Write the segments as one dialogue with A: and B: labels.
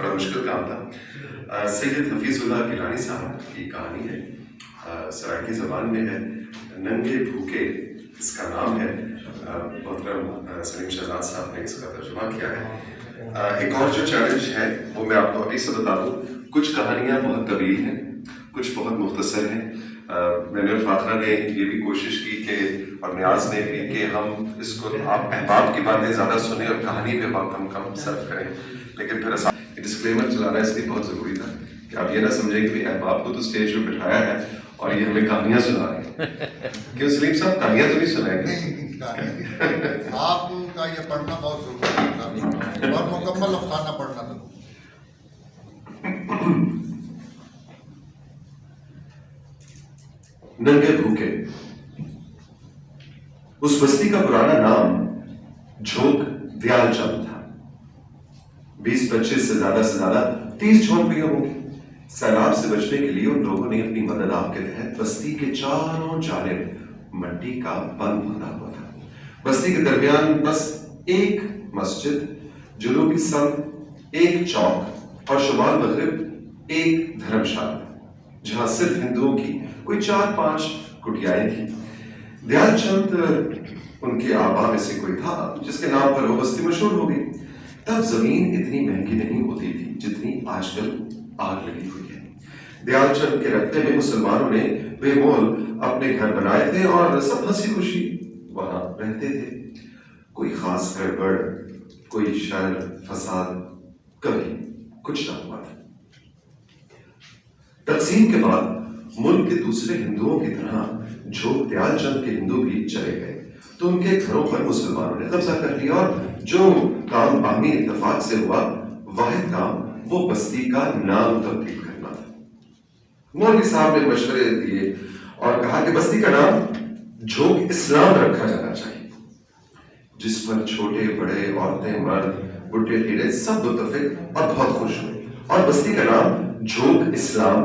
A: बड़ा मुश्किल काम था। सैयद हफीजुल्लाह गिलानी साहब की कहानी है, सराइकी ज़बान में है, नंगे भूखे इसका नाम है। मोहतरम सलीम शहजाद साहब ने इसका तर्जुमा किया है। एक और जो चैलेंज है वो मैं आपको अभी से बता दूँ। कुछ कहानियाँ बहुत तवील हैं, कुछ बहुत मुख्तसर हैं। मैंने और फाखरा ने ये भी कोशिश की कि और न्याज ने भी कि हम इसको आप अहबाब की बातें ज़्यादा सुने और कहानी पे वक्त हम कम सर्व करें, लेकिन फिर डिस्क्लेमर चलाना इसलिए बहुत ज़रूरी था कि आप ये ना समझें कि अहबाब को तो स्टेज पे बिठाया है और ये हमें कहानियाँ सुना रहे हैं। क्यों सलीम साहब, कहानियाँ तो नहीं सुनाएंगे?
B: आपका ये पढ़ना बहुत जरूरी है और मुकम्मल अफसाना पढ़ना था।
A: नंगे भूखे। उस बस्ती का पुराना नाम झोंक दयाल चंद था। 20-25 से ज्यादा 30 झोंपड़ियां होंगी। सैलाब से बचने के लिए उन लोगों ने अपनी मदद के तहत बस्ती के चारों जानिब मट्टी का बंद बना हुआ था। बस्ती के दरमियान बस एक मस्जिद, जुनूबी सम एक चौक और शुमाल मगरिब एक धर्मशाला, जहां सिर्फ हिंदुओं की कोई 4-5 कुटियाएं थी। दयाल चंद उनके आबा में से कोई था जिसके नाम पर वो बस्ती मशहूर हो गई। तब जमीन इतनी महंगी नहीं होती थी जितनी आजकल आग लगी हुई है। दयाल चंद के रखते में मुसलमानों ने बेमोल अपने घर बनाए थे और सब हंसी खुशी वहां रहते थे। कोई खास गड़बड़, कोई शर फसाद कभी कुछ ना हुआ था। तकसीम के बाद मुल्क के दूसरे हिंदुओं की तरह जो दयाल चंद के हिंदू भी चले गए तो उनके घरों पर मुसलमानों ने कब्जा कर लिया और जो काम बाहमी इत्तेफाक से हुआ, वाहिद काम वो बस्ती का नाम तब्दील करना था। मौलवी साहब ने मशवरे दिए और कहा कि बस्ती का नाम झोंक इस्लाम रखा जाना चाहिए, जिस पर छोटे बड़े, औरतें मर्द, बुढ़े ढीले सब मुत्तफिक और बहुत खुश हुए और बस्ती का नाम झोंक इस्लाम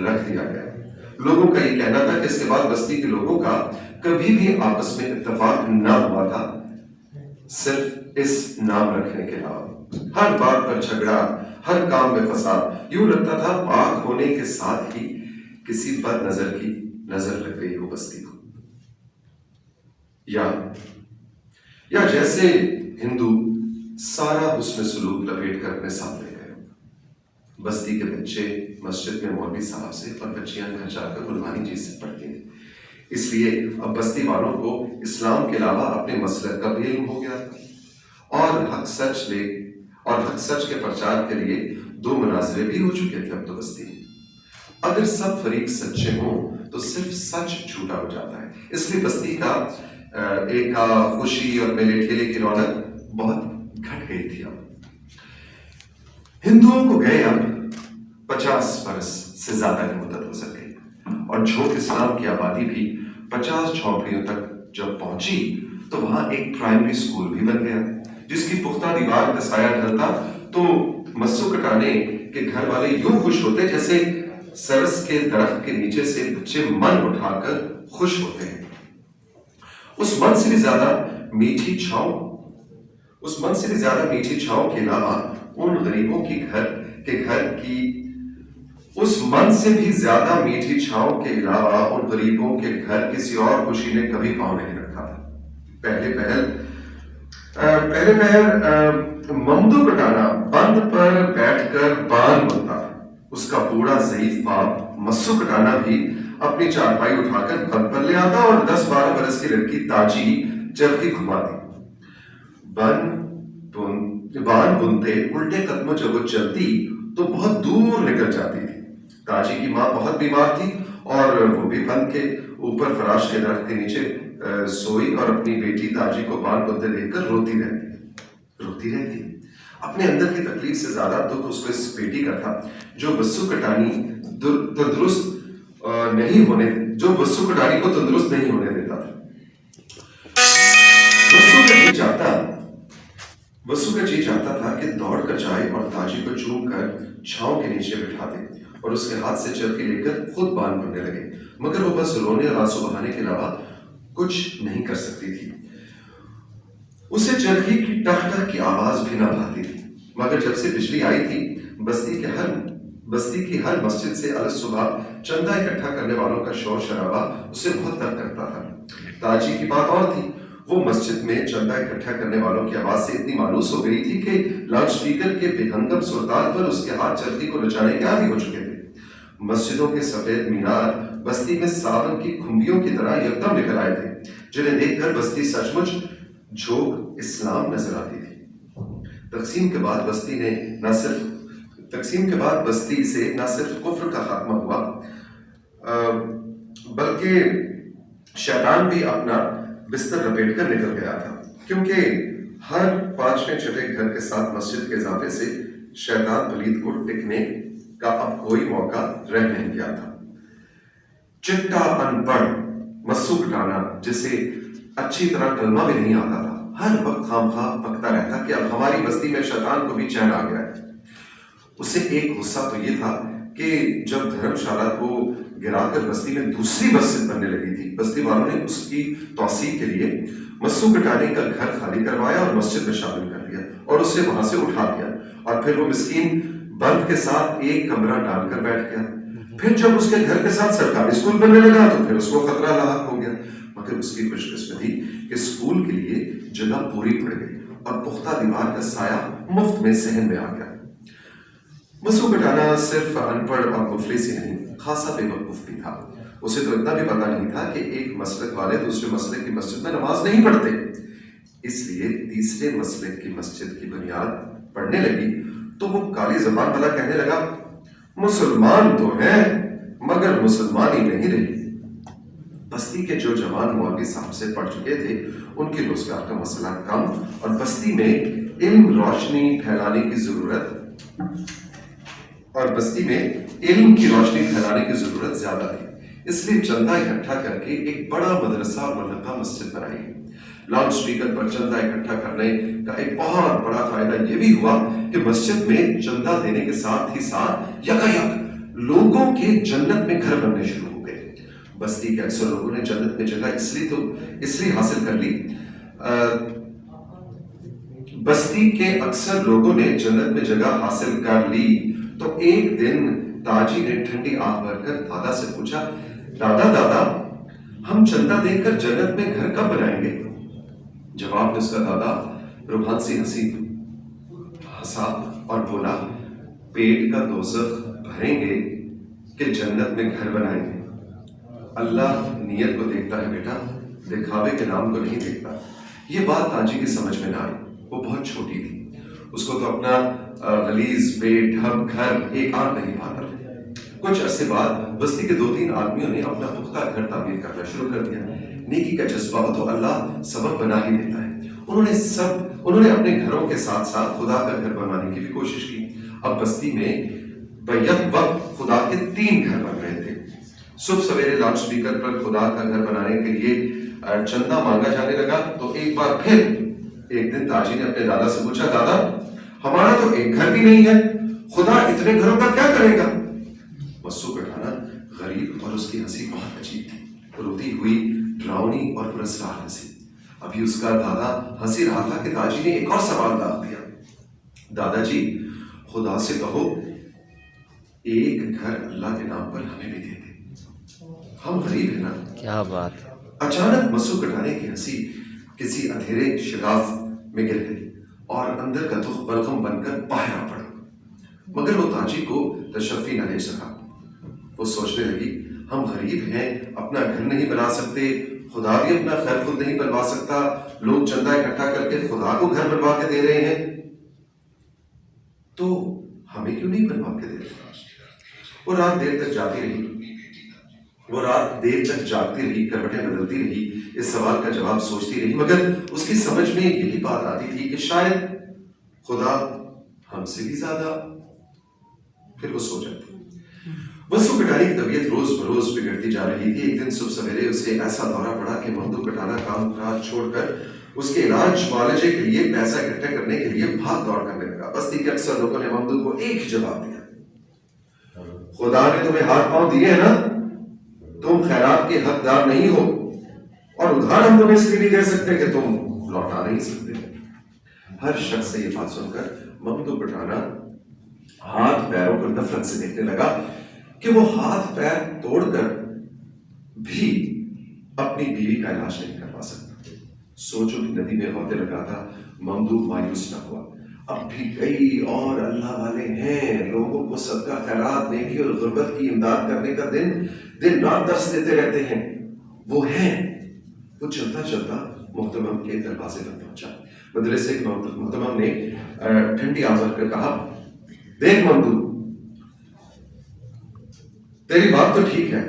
A: रख दिया गया। लोगों का ये कहना था कि इसके बाद बस्ती के लोगों का कभी भी आपस में इत्तेफाक ना हुआ था, सिर्फ इस नाम रखने के अलावा। हर बात पर झगड़ा, हर काम में फसाद। यूं लगता था पाक होने के साथ ही किसी बद नजर की नजर लग गई हो बस्ती को। या जैसे हिंदू सारा हुस्न सुलूक लपेट कर अपने सामने गए। बस्ती के बच्चे मस्जिद में मौलवी साहब से और बच्चियां घर जाकर गुरबानी जी से पढ़ती हैं, इसलिए अब बस्ती वालों को इस्लाम के अलावा अपने मसलक का भी इल्म हो गया था और हक सच के प्रचार के लिए 2 मुनाज़रे भी हो चुके थे अब तो बस्ती में। अगर सब फरीक सच्चे हों तो सिर्फ सच झूठा हो जाता है, इसलिए बस्ती का एक खुशी और मेले ठेले की रौनक बहुत घट गई थी। अब हिंदुओं को गए अब 50 बरस से ज्यादा की मुद्दत गुजर गई और झोंक इस्लाम की आबादी भी 50 झोंपड़ियों तक जब पहुंची तो वहां एक प्राइमरी स्कूल भी बन गया, जिसकी पुख्ता दीवार का साया ढलता तो मस्सू कटाने के घर वाले यूं खुश होते जैसे सरस के दरख्त के नीचे से बच्चे मन उठाकर खुश होते हैं। उस मन से भी ज्यादा मीठी छांव के अलावा उन गरीबों की घर की उस मन से भी ज्यादा मीठी छांव के अलावा उन गरीबों के घर किसी और खुशी ने कभी पांव नहीं रखा था। पहले पहर ममदू कटाना बंद पर बैठकर बान बनता, उसका बूढ़ा ज़ईफ बाप मस्सू कटाना भी अपनी चारपाई उठाकर बंद पर ले आता और 10-12 बरस की लड़की ताजी चरखी घुमाती। बान बुनते उल्टे कदमों जब वो चलती तो बहुत दूर निकल जाती थी। ताजी की माँ बहुत बीमार थी और वो भी बंद के ऊपर फराश के दरख्त के नीचे सोई और अपनी बेटी ताजी को बान बुनते देखकर रोती रहती। अपने अंदर की तकलीफ से ज्यादा दुख उसको इस बेटी का था जो वस्सू कटानी को तंदुरुस्त नहीं होने देता था। वस्सू का जी चाहता था कि दौड़ कर जाए और ताजी को चूम कर छांव के नीचे बिठा दे और उसके हाथ से चरखी लेकर खुद बांध बनने लगे, मगर वो बस रोने और आंसू बहाने के अलावा कुछ नहीं कर सकती थी। उसे चरखी की टक टक की आवाज भी ना भाती थी। मगर जब से बिजली आई थी, बस्ती की हर मस्जिद से अलग सुबह चंदा इकट्ठा करने वालों का शोर शराबा उसे बहुत तंग करता था। ताजी की बात और थी, वो मस्जिद में चंदा इकट्ठा करने वालों की आवाज से इतनी मायूस हो गई थी कि लाउडस्पीकर के बेहंगम सुरताल पर उसके हाथ चलती को नचाने के आदी हो चुके थे। मस्जिदों के सफेद मीनार बस्ती में सावन की खुम्बियों की तरह एकदम निकल आए थे, जिन्हें देखकर बस्ती सचमुच जोग इस्लाम नजर आती थी। तकसीम के बाद बस्ती से न सिर्फ कुफ्र का खात्मा हुआ, बल्कि शैतान भी अपना बिस्तर लपेट कर निकल गया था, क्योंकि हर 5वें छठे घर के साथ मस्जिद के इजाफे से शैतान पलीद को टिकने का अब कोई मौका रह नहीं गया था। चिट्टा अनपढ़ मस्सू कटाना, जिसे अच्छी तरह कलमा भी नहीं आता था, हर वक्त खामखा पकता रहता कि अब हमारी बस्ती में शैतान को भी चैन आ गया है। उसे एक गुस्सा तो ये था कि जब धर्मशाला को गिराकर बस्ती में दूसरी मस्जिद बनने लगी थी, बस्ती वालों ने उसकी तौसीक के लिए मस्सू कटाने का घर खाली करवाया और मस्जिद में शामिल कर लिया और उसे वहां से उठा दिया, और फिर वो मिस्कीन बंद के साथ एक कमरा डालकर बैठ गया। फिर जब उसके घर के साथ सरकारी स्कूल बनने लगा तो फिर उसको खतरा लाहक हो गया, मगर उसकी खुशकिस्मती कि स्कूल के लिए जगह पूरी पड़ गई और पुख्ता दीवार का साया मुफ्त में सहन में आ गया। मस्सू कटाना सिर्फ अनपढ़ और मुफलिस ही नहीं, खासा बेवकूफ भी था। उसे तो इतना भी पता नहीं था कि एक मसलक वाले दूसरे मसलक की मस्जिद में नमाज नहीं पढ़ते, इसलिए तीसरे मसलक की मस्जिद की बुनियाद पढ़ने लगी तो वो काली जबान वाला कहने लगा, मुसलमान तो है मगर मुसलमान ही नहीं रही। बस्ती के जो जवान मौलवी साहब से पढ़ चुके थे, उनके रोजगार का मसला कम और बस्ती में इल्म रोशनी फैलाने की जरूरत ज्यादा थी, इसलिए चंदा इकट्ठा करके एक बड़ा मदरसा और मुल्लका मस्जिद बनाई। लाउड स्पीकर पर चंदा इकट्ठा करने का एक बहुत बड़ा फायदा यह भी हुआ कि मस्जिद में चंदा देने के साथ ही साथ यकायक लोगों के जन्नत में घर बनने शुरू हो गए। बस्ती के अक्सर लोगों ने जन्नत में जगह इसलिए हासिल कर ली बस्ती के अक्सर लोगों ने जन्नत में जगह हासिल कर ली तो एक दिन ताजी ने ठंडी आंख भरकर दादा से पूछा, दादा हम चंदा देकर जन्नत में घर कब बनाएंगे? जवाब में उसका दादा रुहान सी हंसा और बोला, पेट का दोज़ख भरेंगे कि जन्नत में घर बनाएंगे। अल्लाह नीयत को देखता है बेटा, दिखावे के नाम को नहीं देखता। ये बात ताजी की समझ में ना आई, वो बहुत छोटी थी, उसको तो अपना गलीज पेट ढक घर एक आंख नहीं पाता। कुछ अरसे बाद बस्ती के 2-3 आदमियों ने अपना पुख्ता घर तामीर करना शुरू कर दिया। नेकी का जज्बा हो तो अल्लाह सबब बना ही देता है। उन्होंने अपने घरों के साथ साथ खुदा का घर बनाने की भी कोशिश की। अब बस्ती में बैक वक्त खुदा के 3 घर बन रहे थे। सुबह सवेरे लाउड स्पीकर पर खुदा का घर बनाने के लिए चंदा मांगा जाने लगा तो एक बार फिर एक दिन ताजी ने अपने दादा से पूछा, दादा हमारा तो एक घर भी नहीं है, खुदा इतने घरों का क्या करेगा? मस्सू कटाना गरीब और उसकी हंसी बहुत अजीब थी, रोती हुई डरावनी और पुरस्कार हंसी। अभी उसका दादा हंसी रहा था कि ताजी ने एक और सवाल दाग दिया, दादाजी खुदा से कहो एक घर अल्लाह के नाम पर हमें भी दे दे, हम गरीब है ना।
C: क्या बात।
A: अचानक मस्सू कटाने की हंसी किसी अंधेरे शगाफ में गिर गई और अंदर का दुख बलगम बनकर बाहर आ पड़ा, मगर वो ताजी को तशफ़ी न ले सका। वो सोचने लगी, हम गरीब हैं, अपना घर नहीं बना सकते, खुदा भी अपना खैर खुद नहीं बनवा सकता, लोग चंदा इकट्ठा करके खुदा को घर बनवा के दे रहे हैं, तो हमें क्यों नहीं बनवा के दे रहे? वो रात देर तक जागती रही, करवटें बदलती रही, इस सवाल का जवाब सोचती रही, मगर उसकी समझ में यही बात आती थी कि शायद खुदा हमसे भी ज्यादा। फिर वो सो जाती। मस्सू कटाने की तबीयत रोज बरोज बिगड़ती जा रही थी। एक दिन सुबह सवेरे उसे ऐसा दौरा पड़ा कि ममदू कटाना काम काज छोड़कर उसके इलाज मुआवजे के लिए पैसा इकट्ठा करने के लिए भाग दौड़ करने लगा। बस्ती के अक्सर लोगों ने ममदू को एक ही जवाब दिया, खुदा ने तुम्हें हाथ पांव दिए हैं ना, तुम खैरात के हकदार नहीं हो और उधार हम तुम्हें इसलिए नहीं दे सकते कि तुम लौटा नहीं सकते। हर शख्स से ये बात सुनकर ममदू पठाना हाथ पैरों को नफरत से देखने लगा कि वो हाथ पैर तोड़कर भी अपनी बीवी का इलाज नहीं करवा सकता। सोचो कि नदी में होते लगा था, ममदू मायूस न हुआ। अब भी कई और अल्लाह वाले हैं, लोगों को सदका खैरात नेकी और गुर्बत की इमदाद करने का दिन रात दर्श देते रहते हैं। वो हैं। वो चलता चलता मोहतमम के दरवाजे पर पहुंचा। मदरसे के मोहतमम ने ठंडी आवाज कर कहा, देख ममदू, तेरी बात तो ठीक है,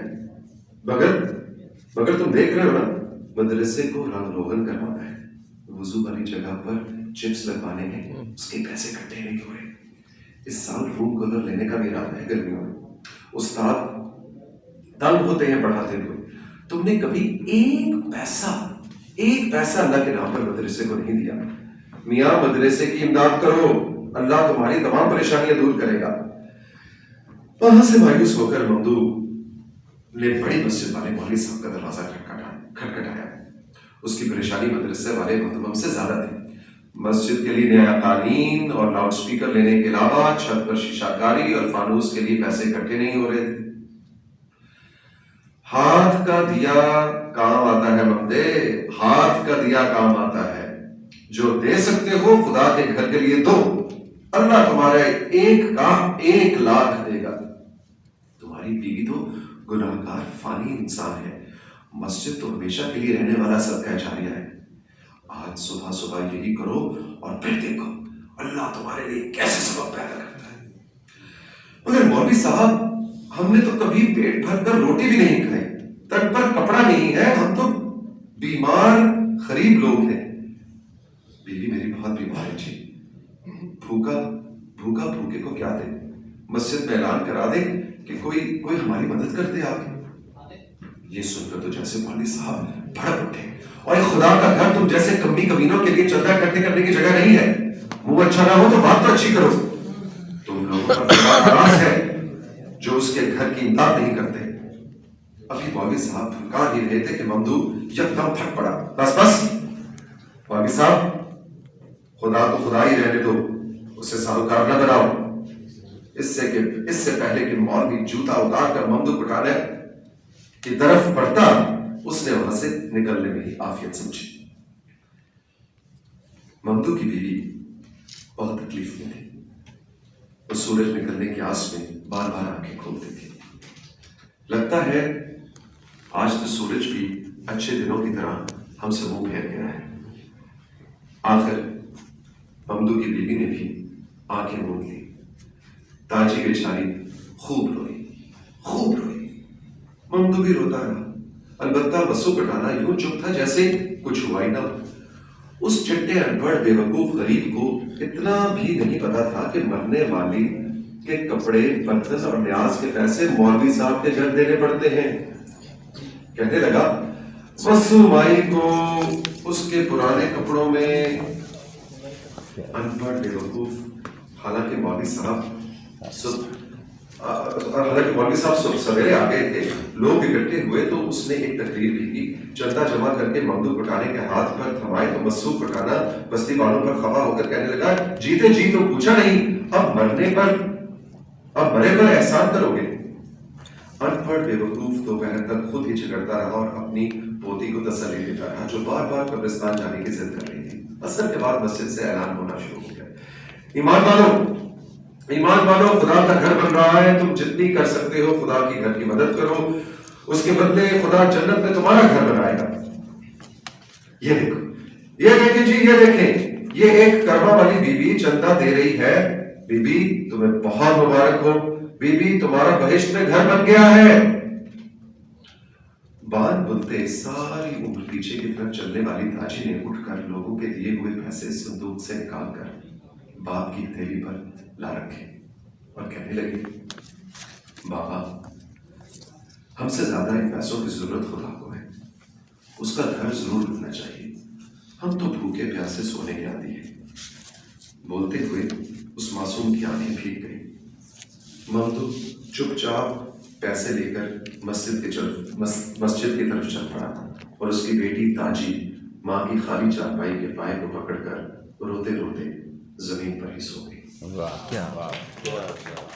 A: मगर तुम देख रहे हो ना, मदरसे को रंग रोगन करवाना है, वुजू वाली जगह पर चिप्स लगवाने हैं, उसके पैसे इकट्ठे नहीं हो रहे। इस साल रूम कलर लेने का भी इरादा है गर्मियों में। उस्ताद तंग होते हैं पढ़ाते हुए। तुमने कभी एक पैसा अल्लाह के नाम पर मदरसे को नहीं दिया। मियाँ, मदरसे की इमदाद करो, अल्लाह तुम्हारी तमाम परेशानियां दूर करेगा। वहां से मायूस होकर ममदू ने बड़ी मस्जिद वाले मौलवी साहब का दरवाजा खटखटाया। उसकी परेशानी मदरसे वाले मोहतमम से ज्यादा थी। मस्जिद के लिए नया कालीन और लाउड स्पीकर लेने के अलावा छत पर शीशाकारी और फानूस के लिए पैसे इकट्ठे नहीं हो रहे थे। हाथ का दिया काम आता है ममदे, हाथ का दिया काम आता है। जो दे सकते हो खुदा के घर के लिए दो, अल्लाह तुम्हारे एक का 1 लाख देगा। तुम्हारी बीवी तो गुनाहगार फानी इंसान है, मस्जिद तो हमेशा के लिए रहने वाला सदका जारिया है। आज सुबह सुबह यही करो और फिर देखो अल्लाह तुम्हारे लिए कैसे सबब पैदा करता है। मगर मौलवी साहब, हमने तो कभी पेट भरकर रोटी भी नहीं खाई, तन पर कपड़ा नहीं है, हम तो बीमार गरीब लोग हैं। बीवी मेरी बहुत बीमार है जी, भूखा भूखे को क्या दे। मस्जिद में ऐलान करा दे कि कोई हमारी मदद कर दे आके। ये सुनकर तो जैसे मौलवी साहब भड़क उठे, और खुदा का घर तुम जैसे कमी कमीनों के लिए चंदा इकट्ठे करने की जगह नहीं है। मुंह अच्छा ना हो तो बात तो अच्छी करो। तुम लोगों का खुदा नाराज है जो उसके घर की इमदाद नहीं करते। अभी मौलवी साहब धमका ही रहे थे कि ममदू यकदम फट पड़ा। बस मौलवी साहब, खुदा तो खुदा ही रहने दो, उसे साहूकार न बनाओ। इससे पहले कि मौलवी जूता उतार कर ममदू पठाने की तरफ बढ़ता, उसने वहां से निकलने में ही आफियत समझी। ममदू की बीवी बहुत तकलीफ में थी। वो सूरज निकलने की आस में बार बार आंखें खोलती थी। लगता है आज तो सूरज भी अच्छे दिनों की तरह हमसे मुंह फेर गया है। आखिर ममदू की बीवी ने भी आंखें मूंद ली। ताजी बेचारी खूब रोई। ममदू भी रोता रहा। अलबत्ता वसू पठाना यूं चुप था जैसे कुछ हुआ ही ना। उस चिट्टे अनपढ़ बेवकूफ गरीब को इतना भी नहीं पता था कि मरने वाली के कपड़े, बर्तन और न्याज के पैसे मौलवी साहब के घर देने पड़ते हैं। कहने लगा, वसू माई को उसके पुराने कपड़ों में। अनपढ़ बेवकूफ। हालांकि मौलवी साहब सवेरे आ गए थे। लोग इकट्ठे हुए तो उसने एक तकरीर भी की। चंदा जमा करके ममदू पठाने के हाथ पर थमाए तो मसूद पठाना बस्ती वालों पर खफा होकर कहने लगा, जीते जी तो पूछा नहीं, अब मरे पर एहसान करोगे। अनपढ़ बेवकूफ दोपहर तक खुद ही झगड़ता रहा और अपनी पोती को तसल्ली देता रहा, जो बार बार कब्रिस्तान जाने की जिद कर रही थी। असर के बाद मस्जिद से ऐलान होना शुरू हो गया, ईमान वालों, खुदा का घर बन रहा है, तुम जितनी कर सकते हो खुदा की घर की मदद करो, उसके बदले खुदा जन्नत में तुम्हारा घर बनाएगा। ये देखें जी, ये देखें, ये एक कर्मा वाली बीबी चंदा दे रही है। बीबी तुम्हें बहुत मुबारक हो, बीबी तुम्हारा बहिश्त में घर बन गया है। बात बुनते सारी उम्र पीछे की तरफ चलने वाली ताजी ने उठकर लोगों के दिए हुए पैसे संदूक से निकालकर बाप की हथेली पर ला रखे और कहने लगी, बाबा, हमसे ज्यादा इन पैसों की जरूरत खुदा को है, उसका घर जरूर रुकना चाहिए, हम तो भूखे प्यासे सोने के आदी हैं। बोलते हुए उस मासूम की आंखें भीग गई। ममदू चुपचाप पैसे लेकर मस्जिद की तरफ चल पड़ा और उसकी बेटी ताजी माँ की खाली चारपाई के पाए को पकड़कर रोते रोते रोते जमीन पर ही सो गई।
C: वाह क्या वाह।